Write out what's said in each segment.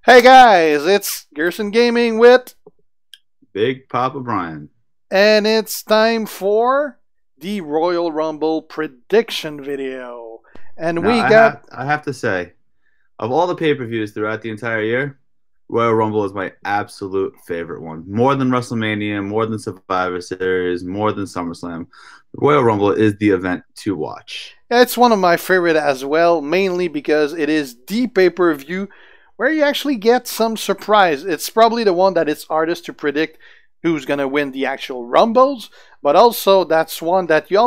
Hey guys, it's Guersan Gaming with, Big Papa Brian. and it's time for the Royal Rumble prediction video. And Now we I got, have I have to say, of all the pay-per-views throughout the entire year, Royal Rumble is my absolute favorite one. More than WrestleMania, more than Survivor Series, more than SummerSlam. Royal Rumble is the event to watch. it's one of my favorite as well, mainly because it is the pay-per-view where you actually get some surprise. It's probably the one that it's hardest to predict who's going to win the actual Rumbles, but also that's one that you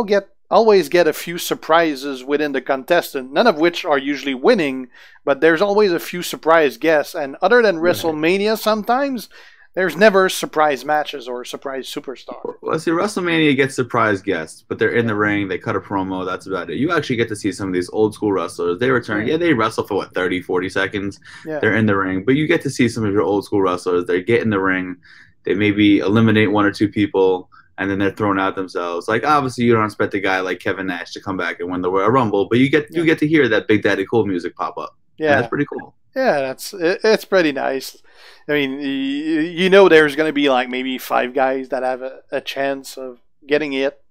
always get a few surprises within the contestant, none of which are usually winning, but there's always a few surprise guests. And other than Right. WrestleMania, sometimes there's never surprise matches or surprise superstar. Well, see, WrestleMania gets surprise guests, but they're in the ring, they cut a promo, that's about it. You actually get to see some of these old school wrestlers. They return, Yeah, yeah, they wrestle for what, 30, 40 seconds. yeah, They're in the ring, but you get to see some of your old school wrestlers. They get in the ring, they maybe eliminate one or two people, and then they're thrown out themselves. Like obviously, you don't expect a guy like Kevin Nash to come back and win the Royal Rumble, but yeah, you get to hear that Big Daddy Cool music pop up, and that's yeah. pretty cool. Yeah, it's pretty nice. I mean, you know, there's going to be like maybe five guys that have a chance of getting it,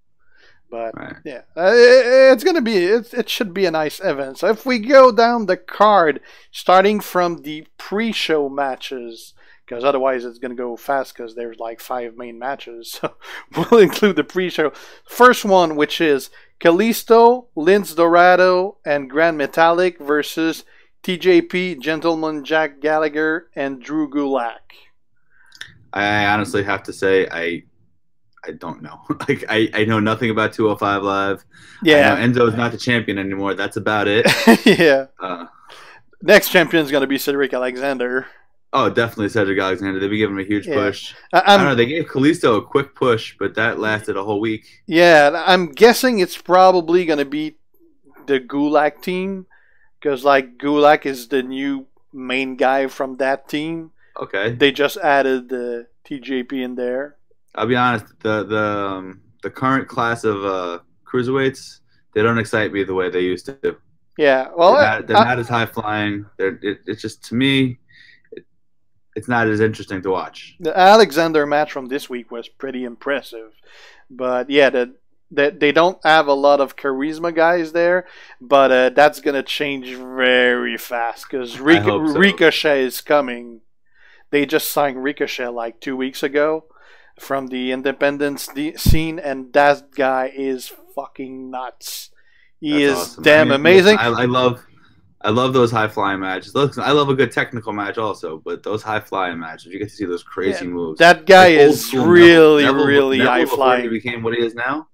but Right. yeah, it's going to be it should be a nice event. So if we go down the card, starting from the pre-show matches, because otherwise it's going to go fast because there's like five main matches. So we'll include the pre-show. First one, which is Kalisto, Lince Dorado, and Grand Metalik versus TJP, Gentleman Jack Gallagher, and Drew Gulak. I honestly have to say I don't know. Like I know nothing about 205 Live. I know Yeah, Enzo's not the champion anymore. That's about it. yeah. Uh, Next champion is going to be Cedric Alexander. oh, definitely Cedric Alexander. They've been giving him a huge Yeah, push. I don't know. I'm. They gave Kalisto a quick push, but that lasted a whole week. Yeah, I'm guessing it's probably going to be the Gulak team because like Gulak is the new main guy from that team. Okay. They just added the TJP in there. I'll be honest. The current class of cruiserweights, they don't excite me the way they used to. Yeah, well, They're not as high flying. It's just to me, it's not as interesting to watch. the Alexander match from this week was pretty impressive, but yeah, they don't have a lot of charisma guys there, but that's gonna change very fast because I hope so. Ricochet is coming. They just signed Ricochet like 2 weeks ago from the independent scene, and that guy is fucking nuts. He That's is awesome. I damn mean, listen, amazing. I love those high flying matches. Listen, I love a good technical match also, but those high flying matches, you get to see those Yeah, crazy moves. that guy Like old is school Neville. really, really Neville high before he flying. became what he is now.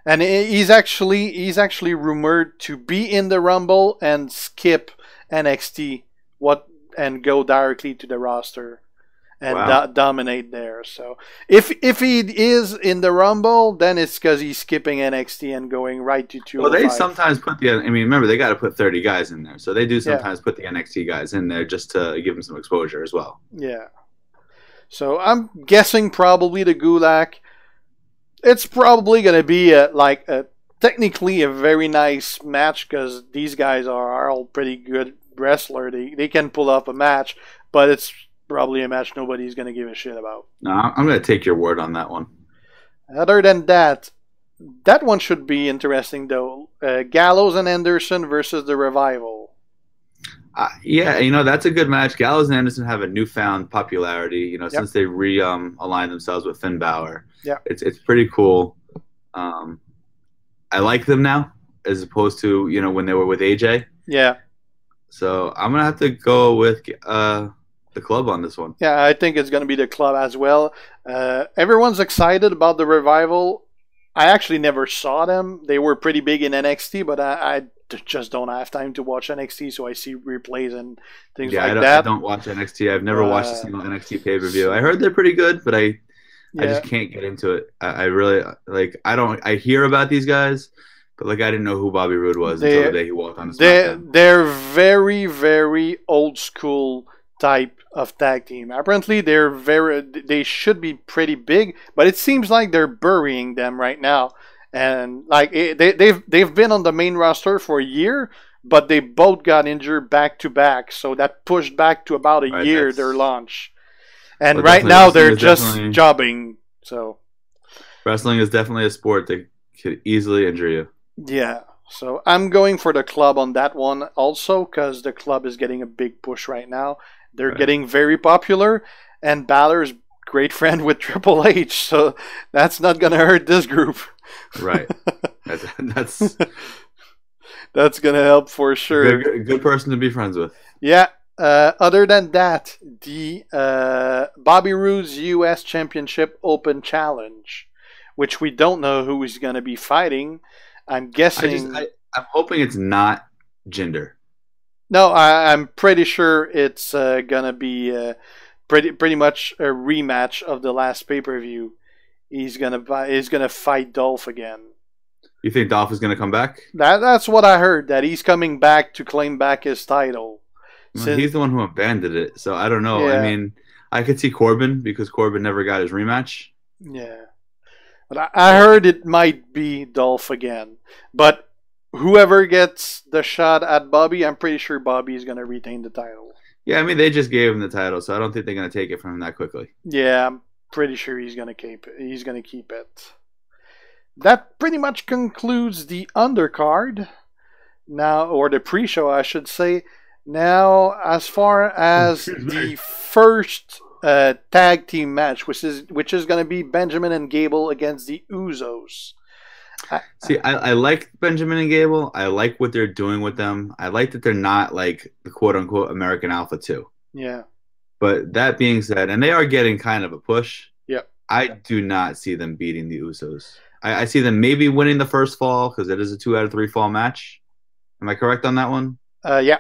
And he's actually rumored to be in the Rumble and skip NXT and go directly to the roster and Wow. dominate there. So if he is in the Rumble, then it's because he's skipping NXT and going right to Well, they 205. sometimes put the. I mean, remember they got to put 30 guys in there, so they do Yeah, sometimes put the NXT guys in there just to give them some exposure as well. yeah. So I'm guessing probably the Gulak. It's probably going to be technically a very nice match because these guys are all pretty good wrestler. They can pull off a match, but it's probably a match nobody's going to give a shit about. No, I'm going to take your word on that one. Other than that, that one should be interesting though. Gallows and Anderson versus the Revival. Yeah, that's a good match. Gallows and Anderson have a newfound popularity. Yep. Since they aligned themselves with Finn Balor. Yeah. It's pretty cool. Um, I like them now as opposed to when they were with AJ. Yeah. So I'm gonna have to go with the club on this one. Yeah, I think it's going to be the club as well. Everyone's excited about the Revival. I actually never saw them. They were pretty big in NXT, but I just don't have time to watch NXT, so I see replays and things Yeah, like I that. don't watch NXT. I've never watched a Uh, single NXT pay per view. I heard they're pretty good, but I yeah, just can't get into it. I really like. I hear about these guys, but like I didn't know who Bobby Roode was until the they day he walked on the they SmackDown. they're very very old school type of tag team. Apparently, they should be pretty big, but it seems like they're burying them right now. And like they've been on the main roster for a year, but they both got injured back to back, so that pushed back to about a Right, year their launch. And but right definitely now wrestling they're is just definitely jobbing. So wrestling is definitely a sport that could easily injure you. yeah, so I'm going for the club on that one also because the club is getting a big push right now. They're Right. getting very popular, and Balor's great friend with Triple H, so that's not gonna hurt this group. Right. That's That's gonna help for a sure. good person to be friends with. Yeah. Other than that, the Bobby Roode's U.S. Championship Open Challenge, which we don't know who is going to be fighting. I'm guessing. I'm hoping it's not Jinder. No, I'm pretty sure it's going to be pretty much a rematch of the last pay per view. He's gonna fight Dolph again. You think Dolph is going to come back? That's what I heard. That he's coming back to claim back his title. Well, he's the one who abandoned it, so I don't know. Yeah. I mean, I could see Corbin because Corbin never got his rematch. Yeah. But I heard it might be Dolph again. But whoever gets the shot at Bobby, I'm pretty sure Bobby is going to retain the title. Yeah, I mean, they just gave him the title, so I don't think they're going to take it from him that quickly. Yeah, I'm pretty sure he's going to keep it. He's going to keep it. That pretty much concludes the undercard. Now, or the pre-show, I should say. Now, as far as the first tag team match, which is going to be Benjamin and Gable against the Usos. I like Benjamin and Gable. I like what they're doing with them. I like that they're not like the quote-unquote American Alpha 2. Yeah. But that being said, and they are getting kind of a push, Yep. I do not see them beating the Usos. I see them maybe winning the first fall because it is a 2 out of 3 fall match. Am I correct on that one? Yeah.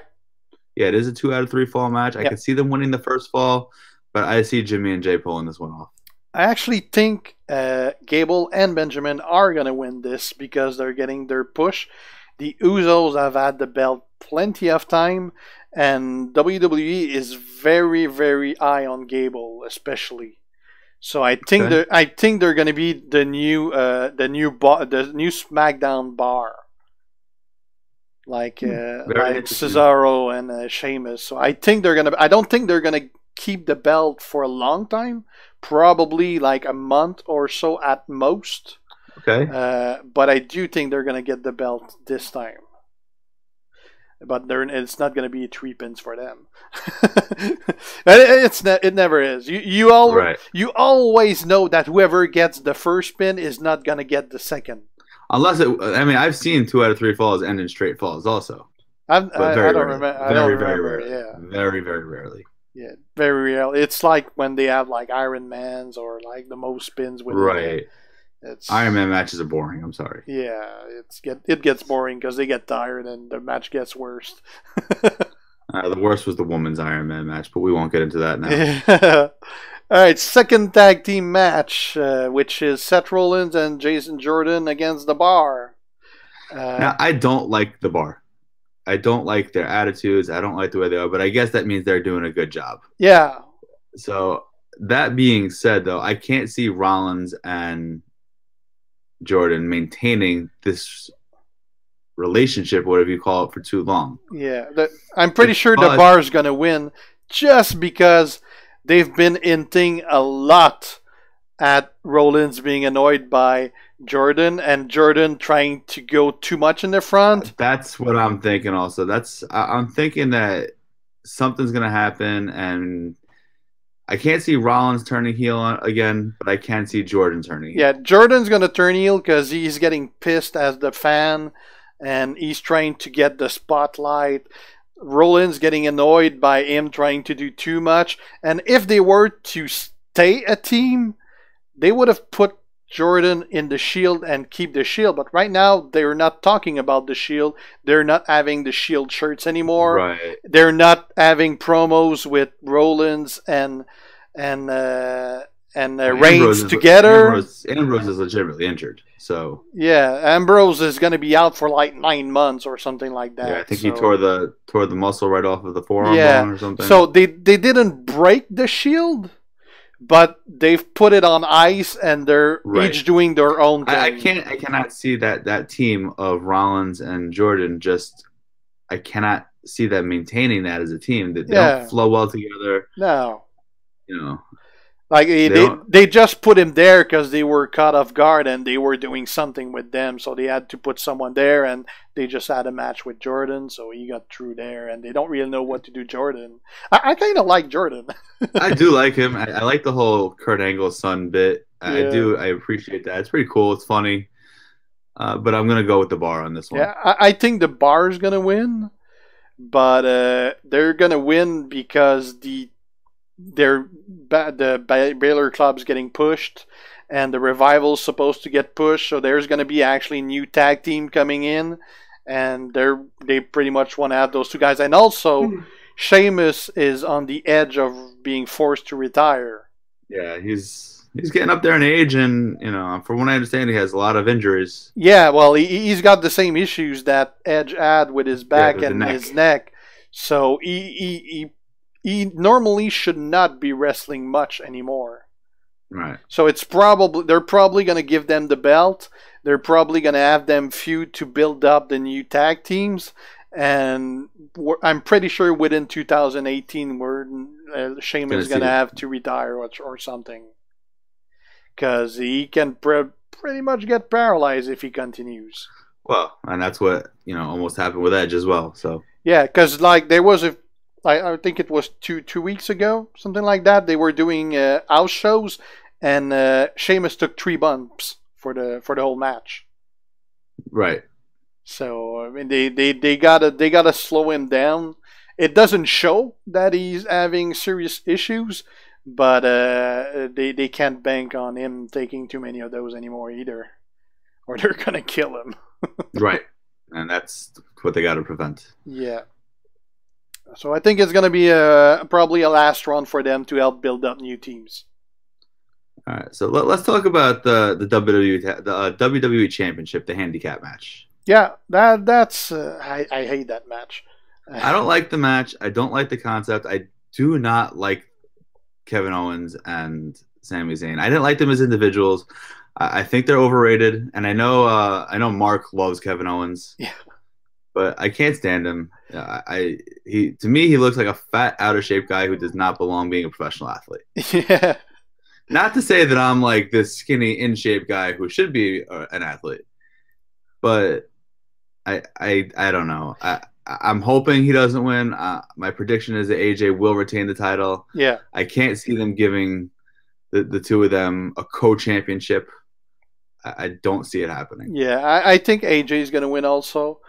Yeah, it is a 2 out of 3 fall match. I could see them winning the first fall, but I see Jimmy and Jay pulling this one off. I actually think Gable and Benjamin are going to win this because they're getting their push. The Usos have had the belt plenty of time, and WWE is very, very high on Gable, especially. So I think they're going to be the new SmackDown bar, like Cesaro and Sheamus. So I think they're gonna. I don't think they're gonna keep the belt for a long time. Probably like a month or so at most. Okay. But I do think they're gonna get the belt this time. But it's not going to be 3 pins for them. It never is. You always know that whoever gets the first pin is not going to get the second. Unless I've seen 2 out of 3 falls end in straight falls also. I don't remember. Very rarely. Yeah. Very, very rarely. Yeah, very rarely. It's like when they have like Iron Mans or like the most spins with right. Iron Man matches are boring. I'm sorry. Yeah, it gets boring because they get tired and the match gets worse. The worst was the women's Iron Man match, but we won't get into that now. Yeah. All right, second tag team match, which is Seth Rollins and Jason Jordan against the Bar. Now, I don't like the Bar. I don't like their attitudes. I don't like the way they are, but I guess that means they're doing a good job. Yeah. So that being said, though, I can't see Rollins and Jordan maintaining this relationship, whatever you call it, for too long. Yeah, I'm pretty sure the Bar's going to win just because they've been hinting a lot at Rollins being annoyed by Jordan and Jordan trying to go too much in the front. That's what I'm thinking also. I'm thinking that something's going to happen, and I can't see Rollins turning heel again, but I can see Jordan turning heel. Yeah, Jordan's going to turn heel because he's getting pissed as the fan, and he's trying to get the spotlight. Rollins getting annoyed by him trying to do too much. And if they were to stay a team, they would have put Jordan in the Shield and keep the Shield. But right now, they're not talking about the Shield. They're not having the Shield shirts anymore. Right. They're not having promos with Rollins and Reigns together. Ambrose is legitimately injured. So yeah, Ambrose is going to be out for like 9 months or something like that. Yeah, I think he tore the muscle right off of the forearm bone or something. So they didn't break the Shield, but they've put it on ice and they're each doing their own thing. I cannot see that team of Rollins and Jordan just I cannot see them maintaining that as a team. That they don't Yeah. flow well together. No. You know, Like they don't. they just put him there because they were caught off guard and they were doing something with them, so they had to put someone there, and they just had a match with Jordan, so he got through there, and they don't really know what to do. Jordan, I kind of like Jordan. I do like him. I like the whole Kurt Angle son bit. I Yeah. do. I appreciate that. It's pretty cool. It's funny. But I'm gonna go with the bar on this one. Yeah, I think the bar is gonna win, but they're gonna win because the Baylor club's getting pushed, and the Revival's supposed to get pushed. So there's going to be actually a new tag team coming in, and they pretty much want to have those two guys. And also, Sheamus is on the edge of being forced to retire. Yeah, he's getting up there in age, and from what I understand, he has a lot of injuries. Yeah, well, he's got the same issues that Edge had with his back with and his neck. So he normally should not be wrestling much anymore. Right. So they're probably going to give them the belt. They're probably going to have them feud to build up the new tag teams. And I'm pretty sure within 2018, Sheamus is going to have to retire or something. Because he can pretty much get paralyzed if he continues. Well, and that's what almost happened with Edge as well. So yeah, because there was I think it was two weeks ago, something like that. They were doing house shows, and Sheamus took 3 bumps for the whole match. Right. So I mean, they gotta slow him down. It doesn't show that he's having serious issues, but they can't bank on him taking too many of those anymore either, or they're gonna kill him. Right, and that's what they got to prevent. Yeah. So I think it's going to be probably a last run for them to help build up new teams. All right, so let's talk about the WWE Championship, the handicap match. Yeah, that's I hate that match. I don't like the match. I don't like the concept. I do not like Kevin Owens and Sami Zayn. I didn't like them as individuals. I think they're overrated, and I know Mark loves Kevin Owens. Yeah. But I can't stand him. To me, he looks like a fat, out of shape guy who does not belong being a professional athlete. Yeah. Not to say that I'm like this skinny, in shape guy who should be an athlete, but I don't know. I'm hoping he doesn't win. My prediction is that AJ will retain the title. Yeah. I can't see them giving the two of them a co-championship. I don't see it happening. Yeah, I think AJ is going to win also.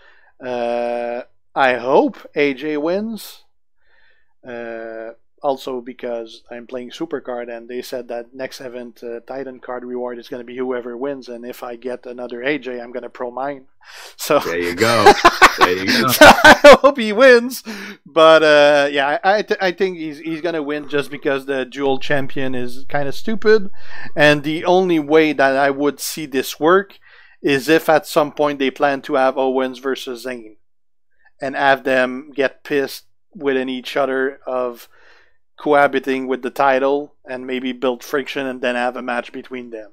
I hope AJ wins. Also because I'm playing Supercard and they said that next event Titan card reward is going to be whoever wins, and if I get another AJ, I'm going to pro mine. So there you go. There you go. So I hope he wins, but yeah, I think he's going to win just because the dual champion is kind of stupid, and the only way that I would see this work is if at some point they plan to have Owens versus Zayn and have them get pissed within each other of cohabiting with the title and maybe build friction and then have a match between them.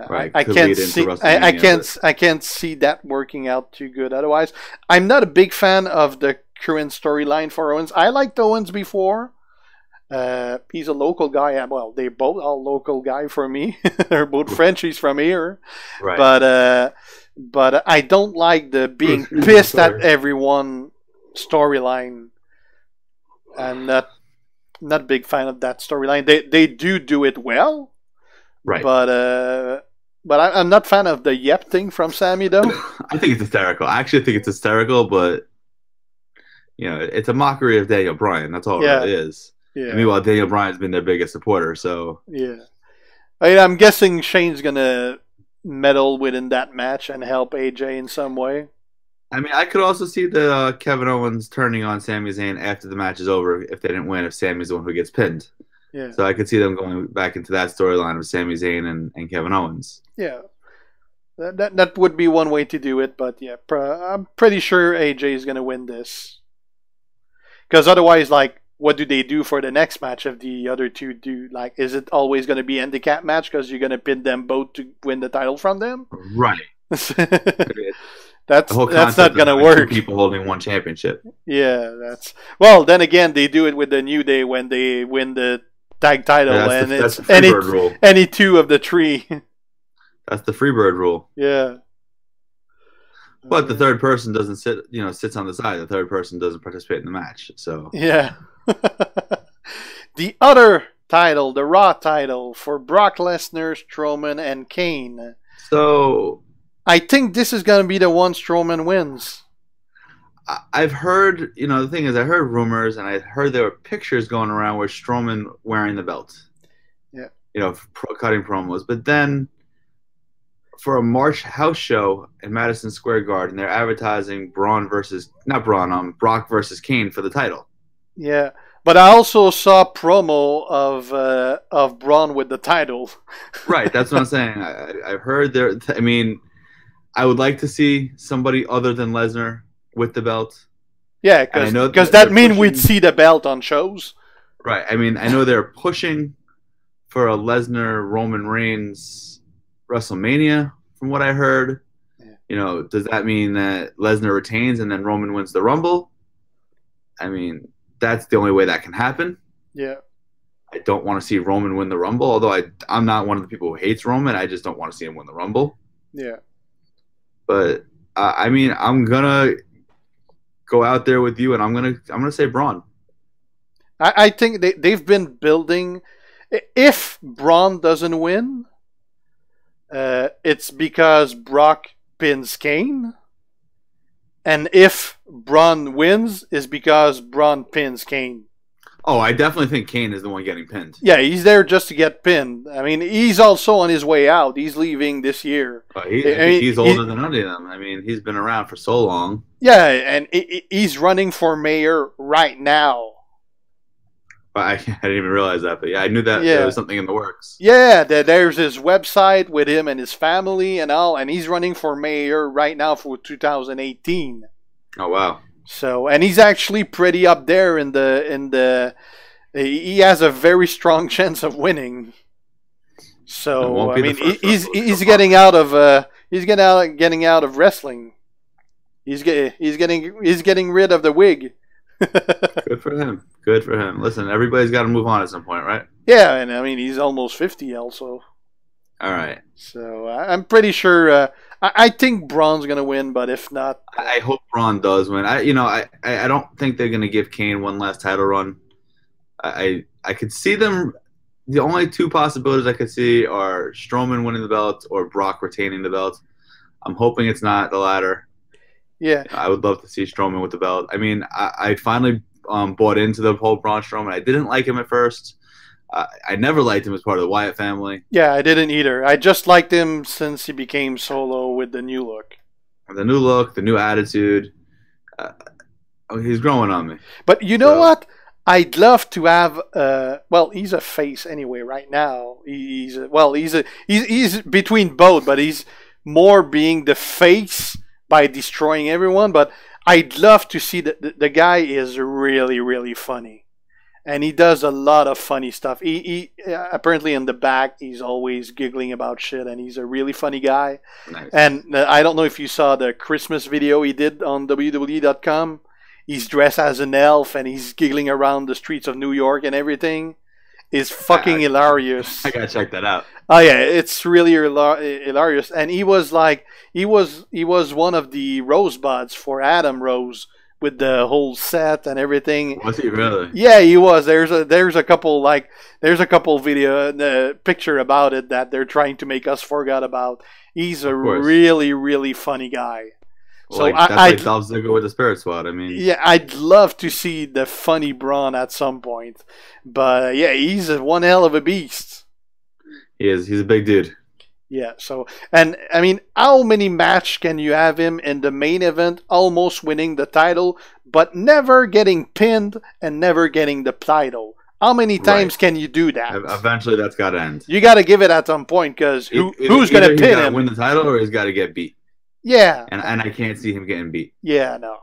Right, I can't see. I can't see that working out too good. Otherwise, I'm not a big fan of the current storyline for Owens. I liked Owens before. He's a local guy. Well, they both are local guy for me. They're both Frenchies from here. Right. But I don't like the being pissed at everyone storyline. I'm not a big fan of that storyline. They do it well. Right. But I'm not a fan of the yep thing from Sammy though. I think it's hysterical. I actually think it's hysterical, but it's a mockery of Daniel Bryan. That's all it really is. Yeah. And meanwhile, Daniel Bryan's been their biggest supporter, so yeah. I'm guessing Shane's gonna meddle within that match and help AJ in some way. I mean, I could also see the Kevin Owens turning on Sami Zayn after the match is over if they didn't win, if Sami's the one who gets pinned. Yeah. So I could see them going back into that storyline of Sami Zayn and Kevin Owens. Yeah. That would be one way to do it, but yeah, I'm pretty sure AJ is going to win this. Because otherwise, what do they do for the next match if the other two do? Is it always going to be a handicap match because you're going to pin them both to win the title from them? Right. The whole That's concept not of gonna having two work. people holding one championship. Yeah, that's well. Then again, they do it with the New Day when they win the tag title, Yeah, and that's it's the Freebird rule. any two of the three. That's the Freebird rule. Yeah. But the third person doesn't sits on the side. The third person doesn't participate in the match. So Yeah. The other title, the Raw title for Brock Lesnar, Strowman, and Kane. So I think this is going to be the one Strowman wins. I've heard, the thing is, I heard rumors and I heard there were pictures going around where Strowman wearing the belt. Yeah. Cutting promos. But then for a March house show in Madison Square Garden, they're advertising Brock versus Kane for the title. Yeah. But I also saw a promo of Braun with the title. Right, that's what I'm saying. I heard there. I mean, I would like to see somebody other than Lesnar with the belt. Yeah, because that means we'd see the belt on shows. Right. I mean, I know they're pushing for a Lesnar Roman Reigns WrestleMania, from what I heard. Yeah. Does that mean that Lesnar retains and then Roman wins the Rumble? I mean, that's the only way that can happen. Yeah. I don't want to see Roman win the Rumble, although I'm not one of the people who hates Roman. I just don't want to see him win the Rumble. Yeah. But I mean, I'm gonna go out there with you, and I'm gonna say Braun. I think they've been building. If Braun doesn't win, it's because Brock pins Kane. And if Braun wins, is because Braun pins Kane. Oh, I definitely think Kane is the one getting pinned. Yeah, he's there just to get pinned. I mean, he's also on his way out. He's leaving this year. He's older than any of them. I mean, he's been around for so long. Yeah, and he's running for mayor right now. I didn't even realize that, but yeah, I knew that there was something in the works. Yeah, there's his website with him and his family and all, and he's running for mayor right now for 2018. Oh wow! So, and he's actually pretty up there in the. He has a very strong chance of winning. So I mean, he's getting out of getting out of wrestling. He's getting rid of the wig. Good for him. Good for him. Listen, everybody's got to move on at some point, right? Yeah, and I mean he's almost 50 also. All right. So I'm pretty sure. I think Braun's gonna win, but if not, I hope Braun does win. I don't think they're gonna give Kane one last title run. I could see them. The only two possibilities I could see are Strowman winning the belt or Brock retaining the belt. I'm hoping it's not the latter. Yeah, I would love to see Strowman with the belt. I mean, I finally bought into the whole Braun Strowman. I didn't like him at first. I never liked him as part of the Wyatt family. Yeah, I didn't either. I just liked him since he became solo with the new look. The new look, the new attitude. He's growing on me. But you know what? I'd love to have. Well, he's a face anyway. Right now, he's between both, but he's more being the face by destroying everyone. But I'd love to see the guy is really, really funny. And he does a lot of funny stuff. He apparently in the back, he's always giggling about shit, and he's a really funny guy. Nice. And I don't know if you saw the Christmas video he did on WWE.com. He's dressed as an elf, and he's giggling around the streets of New York and everything. It's fucking hilarious. I gotta check that out. Oh yeah, it's really hilarious. And he was one of the rosebuds for Adam Rose, with the whole set and everything. Was he really? Yeah, he was. There's a couple video picture about it that they're trying to make us forget about. He's a really, really funny guy. Well, so that's like Dolph Ziggler with the Spirit Squad. I mean, yeah, I'd love to see the funny Braun at some point, but yeah, he's one hell of a beast. He is. He's a big dude. Yeah, so, and I mean, how many matches can you have him in the main event, almost winning the title, but never getting pinned and never getting the title? How many times can you do that? Eventually, that's got to end. You got to give it at some point, because who's going to pin him? Win the title, or he's got to get beat. Yeah. And I can't see him getting beat. Yeah, no.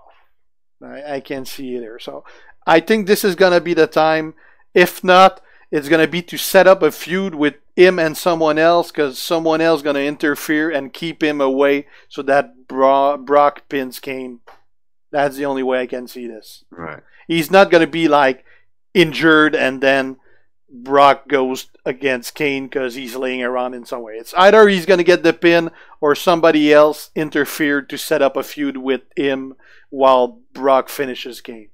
I can't see either. So I think this is going to be the time. If not, it's going to be to set up a feud with him and someone else, because someone else going to interfere and keep him away so that Brock pins Kane. That's the only way I can see this. Right. He's not going to be like injured and then Brock goes against Kane because he's laying around in some way. It's either he's going to get the pin or somebody else interfered to set up a feud with him while Brock finishes Kane.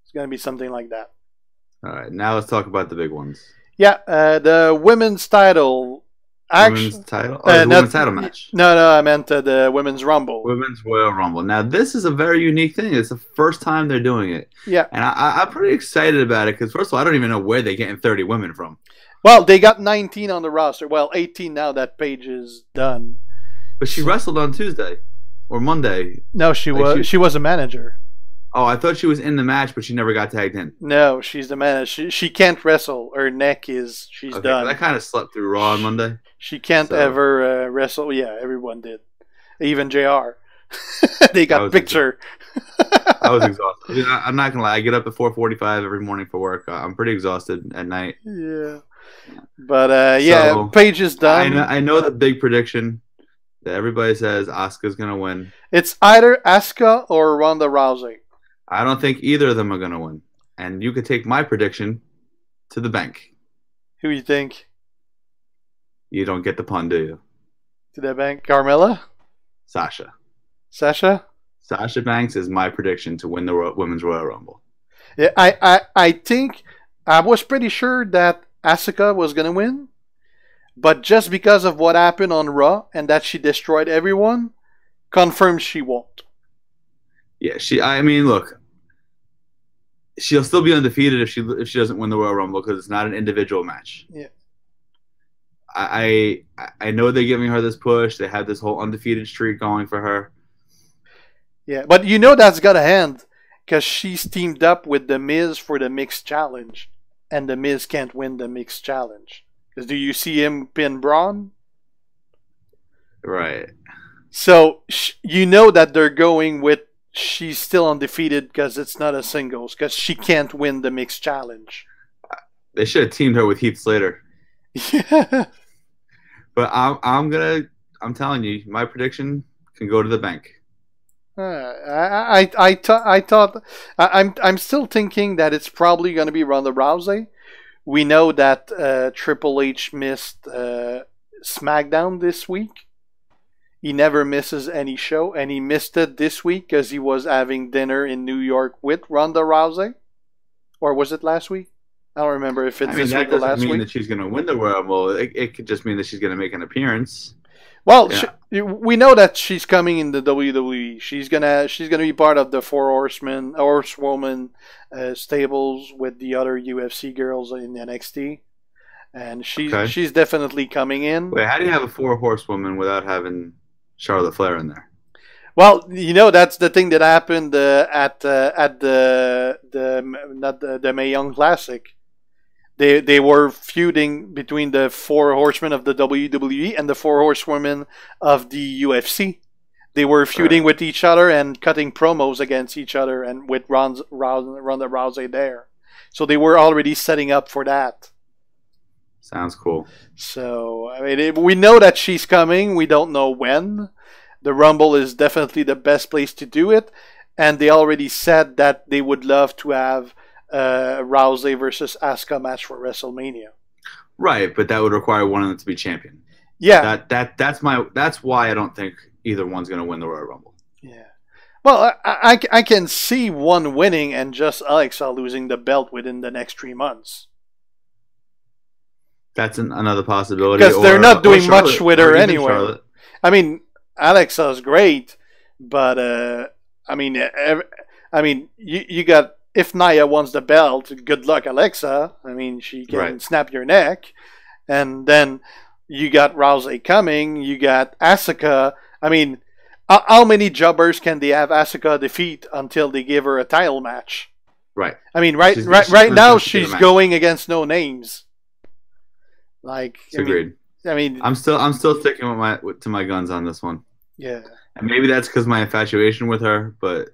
It's going to be something like that. All right, now let's talk about the big ones. Yeah, the women's title. Women's title? Oh, the women's title match. No, I meant the women's rumble. Women's Royal Rumble. Now, this is a very unique thing. It's the first time they're doing it. Yeah. And I'm pretty excited about it because, first of all, I don't even know where they're getting 30 women from. Well, they got 19 on the roster. Well, 18 now that Paige is done. But she wrestled on Tuesday or Monday. No, she was a manager. Oh, I thought she was in the match, but she never got tagged in. No, she's the manager. She can't wrestle. Her neck is... She's done. I kind of slept through Raw on Monday. She can't ever wrestle. Yeah, everyone did. Even JR. They got picture. I was exhausted. I'm not going to lie. I get up at 4:45 every morning for work. I'm pretty exhausted at night. Yeah. But, yeah, Paige is done. I know the big prediction that everybody says Asuka's going to win. It's either Asuka or Ronda Rousey. I don't think either of them are going to win. And you could take my prediction to the bank. Who you think? You don't get the pun, do you? To the bank? Carmella? Sasha. Sasha? Sasha Banks is my prediction to win the Women's Royal Rumble. Yeah, I think I was pretty sure that Asuka was going to win. But just because of what happened on Raw and that she destroyed everyone, confirms she won't. Yeah, I mean, look, she'll still be undefeated if she doesn't win the Royal Rumble because it's not an individual match. Yeah. I know they're giving her this push. They have this whole undefeated streak going for her. Yeah, but you know that's got to end because she's teamed up with The Miz for the Mixed Challenge, and The Miz can't win the Mixed Challenge. Because do you see him pin Braun? Right. So you know that they're going with she's still undefeated because it's not a singles because she can't win the Mixed Challenge. They should have teamed her with Heath Slater. Yeah. But I'm telling you, my prediction can go to the bank. I'm still thinking that it's probably going to be Ronda Rousey. We know that Triple H missed SmackDown this week. He never misses any show, and he missed it this week because he was having dinner in New York with Ronda Rousey. Or was it last week? I don't remember if it's this week or last week. That doesn't mean that she's going to win the Royal Rumble. It could just mean that she's going to make an appearance. Well, yeah. We know that she's coming in the WWE. She's gonna be part of the Horsewoman stables with the other UFC girls in NXT, and she's definitely coming in. Wait, how do you have a 4 horsewoman without having Charlotte Flair in there? Well, you know that's the thing that happened at the Mae Young Classic. They were feuding between the 4 horsemen of the WWE and the 4 horsewomen of the UFC. They were feuding with each other and cutting promos against each other, and with Ronda Rousey there. So they were already setting up for that. Sounds cool. So I mean, we know that she's coming. We don't know when. The Rumble is definitely the best place to do it, and they already said that they would love to have Rousey versus Asuka match for WrestleMania. Right, but that would require one of them to be champion. Yeah, that's why I don't think either one's going to win the Royal Rumble. Yeah, well, I can see one winning and just Alexa losing the belt within the next 3 months. That's another possibility because they're not doing much with her anyway. Charlotte. I mean, Alexa's great, but I mean, you got. If Nia wants the belt, good luck, Alexa. I mean, she can snap your neck. And then you got Rousey coming. You got Asuka. I mean, how many jobbers can they have Asuka defeat until they give her a title match? Right. I mean, right now she's going against no names. Like, agreed. I mean, I'm still sticking to my guns on this one. Yeah. And maybe that's because my infatuation with her, but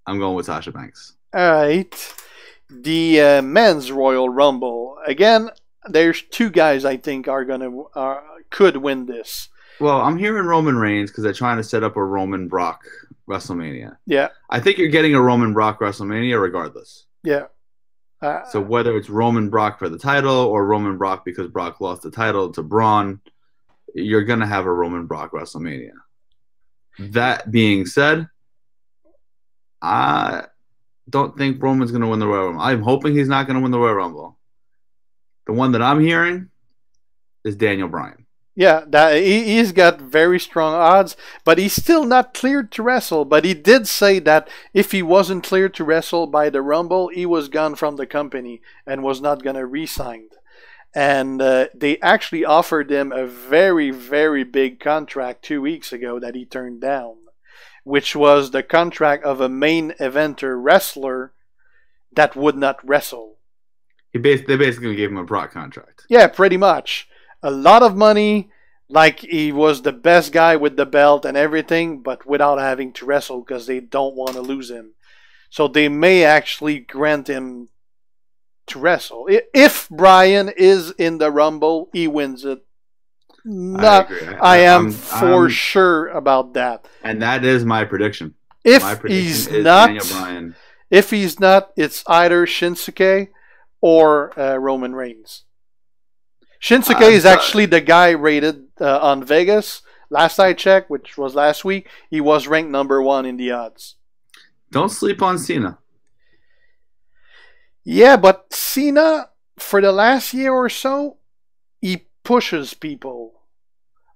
I'm going with Sasha Banks. All right. The men's Royal Rumble. Again, there's two guys I think could win this. Well, I'm hearing Roman Reigns because they're trying to set up a Roman Brock WrestleMania. Yeah. I think you're getting a Roman Brock WrestleMania regardless. Yeah. So whether it's Roman Brock for the title or Roman Brock because Brock lost the title to Braun, you're going to have a Roman Brock WrestleMania. That being said, I don't think Roman's going to win the Royal Rumble. I'm hoping he's not going to win the Royal Rumble. The one that I'm hearing is Daniel Bryan. Yeah, he's got very strong odds, but he's still not cleared to wrestle. But he did say that if he wasn't cleared to wrestle by the Rumble, he was gone from the company and was not going to re-sign. And they actually offered him a very, very big contract 2 weeks ago that he turned down, which was the contract of a main eventer wrestler that would not wrestle. They basically gave him a Brock contract. Yeah, pretty much. A lot of money, like he was the best guy with the belt and everything, but without having to wrestle because they don't want to lose him. So they may actually grant him to wrestle. If Bryan is in the Rumble, he wins it. I am for sure about that. And that is my prediction. If my prediction he's is not, Daniel Bryan. If he's not, it's either Shinsuke or Roman Reigns. Shinsuke is actually the guy rated on Vegas. Last I checked, which was last week, he was ranked #1 in the odds. Don't sleep on Cena. Yeah, but Cena, for the last year or so, he pushes people.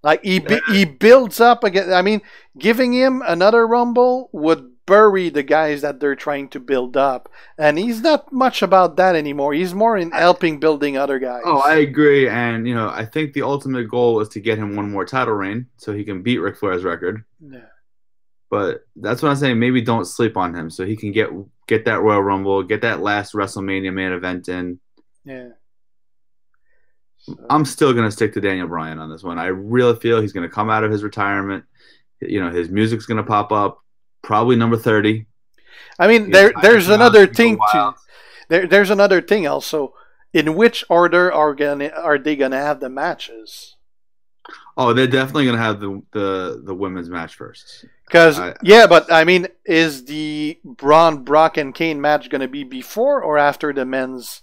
Like, he builds up again. I mean, giving him another Rumble would bury the guys that they're trying to build up. And he's not much about that anymore. He's more in helping building other guys. Oh, I agree. And, I think the ultimate goal is to get him one more title reign so he can beat Ric Flair's record. Yeah. But that's what I'm saying. Maybe don't sleep on him so he can get that Royal Rumble, get that last WrestleMania main event in. Yeah. I'm still going to stick to Daniel Bryan on this one. I really feel he's going to come out of his retirement. His music's going to pop up. Probably number 30. I mean, there's another thing too. There's another thing also. In which order are they gonna have the matches? Oh, they're definitely gonna have the women's match first. But I mean, is the Braun, Brock, and Kane match gonna be before or after the men's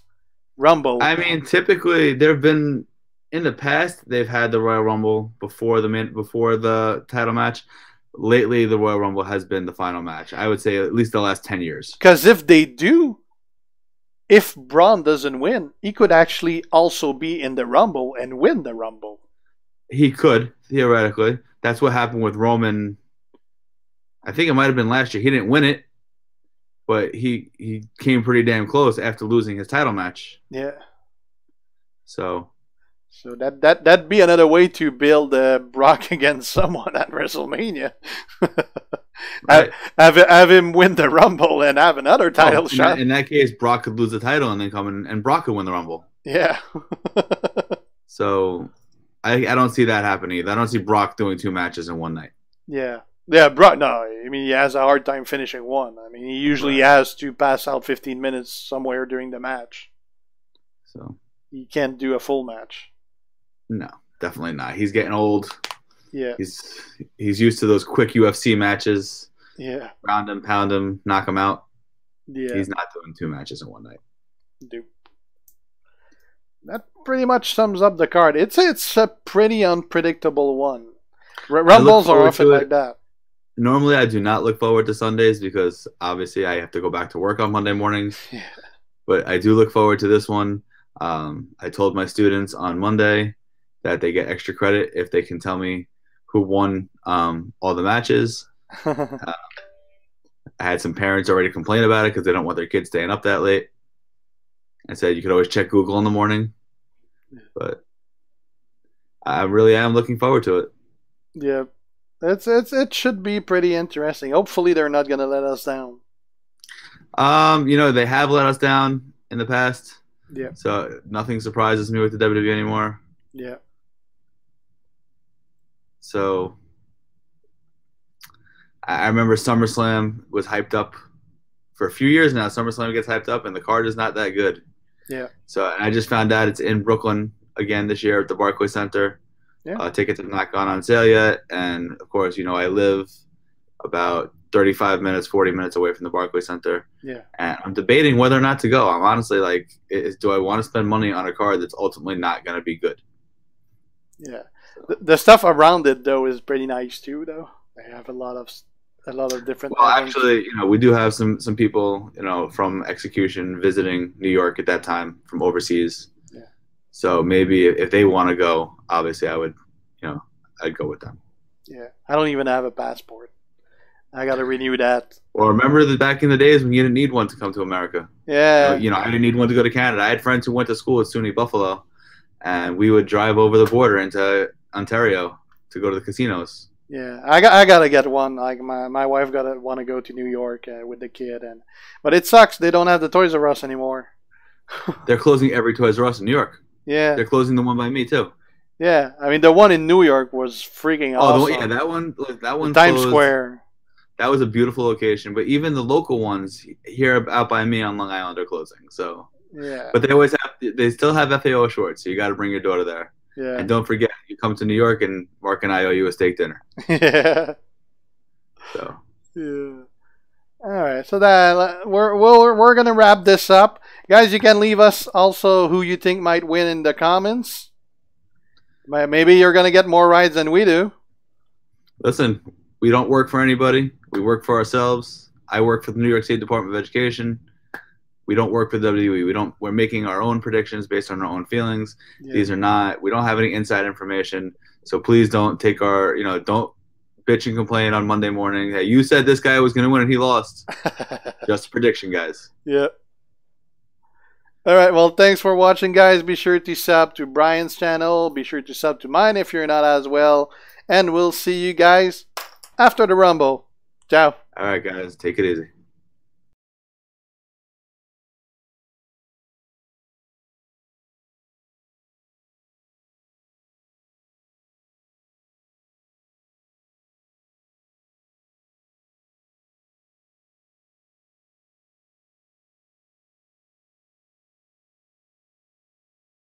Rumble? I mean, typically there've been in the past they've had the Royal Rumble before the title match. Lately, the Royal Rumble has been the final match. I would say at least the last 10 years. Because if they do, if Braun doesn't win, he could actually also be in the Rumble and win the Rumble. He could, theoretically. That's what happened with Roman. I think it might have been last year. He didn't win it, but he came pretty damn close after losing his title match. Yeah. So that'd be another way to build Brock against someone at WrestleMania. Right. have him win the Rumble and have another title shot. In that case, Brock could lose the title and then come in, and Brock could win the Rumble. Yeah. So I don't see that happening either. I don't see Brock doing 2 matches in one night. Yeah. Yeah, Brock, no. I mean, he has a hard time finishing one. I mean, he usually has to pass out 15 minutes somewhere during the match. So he can't do a full match. No, definitely not. He's getting old. Yeah. He's used to those quick UFC matches. Yeah. Round him, pound him, knock him out. Yeah. He's not doing 2 matches in one night. Dude. That pretty much sums up the card. It's a pretty unpredictable one. Rumbles are often like that. Normally, I do not look forward to Sundays because obviously I have to go back to work on Monday mornings. Yeah. But I do look forward to this one. I told my students on Monday that they get extra credit if they can tell me who won all the matches. I had some parents already complain about it because they don't want their kids staying up that late. I said you could always check Google in the morning. But I really am looking forward to it. Yeah. It should be pretty interesting. Hopefully they're not going to let us down. They have let us down in the past. Yeah. So nothing surprises me with the WWE anymore. Yeah. So I remember SummerSlam was hyped up for a few years now. SummerSlam gets hyped up and the card is not that good. Yeah. So I just found out it's in Brooklyn again this year at the Barclays Center. Yeah. Tickets have not gone on sale yet, and of course, I live about 35 minutes, 40 minutes away from the Barclays Center. Yeah. And I'm debating whether or not to go. I'm honestly like, do I want to spend money on a card that's ultimately not going to be good? Yeah. The stuff around it though is pretty nice too. Though they have a lot of different. Well, events. actually, we do have some people, from Execution visiting New York at that time from overseas. Yeah. So maybe if they want to go, obviously I would, I'd go with them. Yeah. I don't even have a passport. I got to renew that. Well, remember that back in the days when you didn't need one to come to America? Yeah. I didn't need one to go to Canada. I had friends who went to school at SUNY Buffalo, and we would drive over the border into Ontario to go to the casinos. Yeah, I gotta get one. Like my wife gotta want to go to New York with the kid, but it sucks they don't have the Toys R Us anymore. They're closing every Toys R Us in New York. Yeah, they're closing the one by me too. Yeah, I mean the one in New York was freaking awesome. That one Times closed. Square. That was a beautiful location, but even the local ones here out by me on Long Island are closing. So yeah, but they still have FAO shorts, so you got to bring your daughter there. Yeah, and don't forget, you come to New York, and Mark and I owe you a steak dinner. Yeah. So. Yeah. All right, so that we're gonna wrap this up, guys. You can leave us also who you think might win in the comments. Maybe you're gonna get more rides than we do. Listen, we don't work for anybody. We work for ourselves. I work for the New York State Department of Education. We don't work for WWE. We're making our own predictions based on our own feelings. Yeah. These are not. We don't have any inside information. So please don't take our. Don't bitch and complain on Monday morning. Hey, you said this guy was going to win and he lost. Just a prediction, guys. Yeah. All right. Well, thanks for watching, guys. Be sure to sub to Brian's channel. Be sure to sub to mine if you're not as well. And we'll see you guys after the Rumble. Ciao. All right, guys. Take it easy.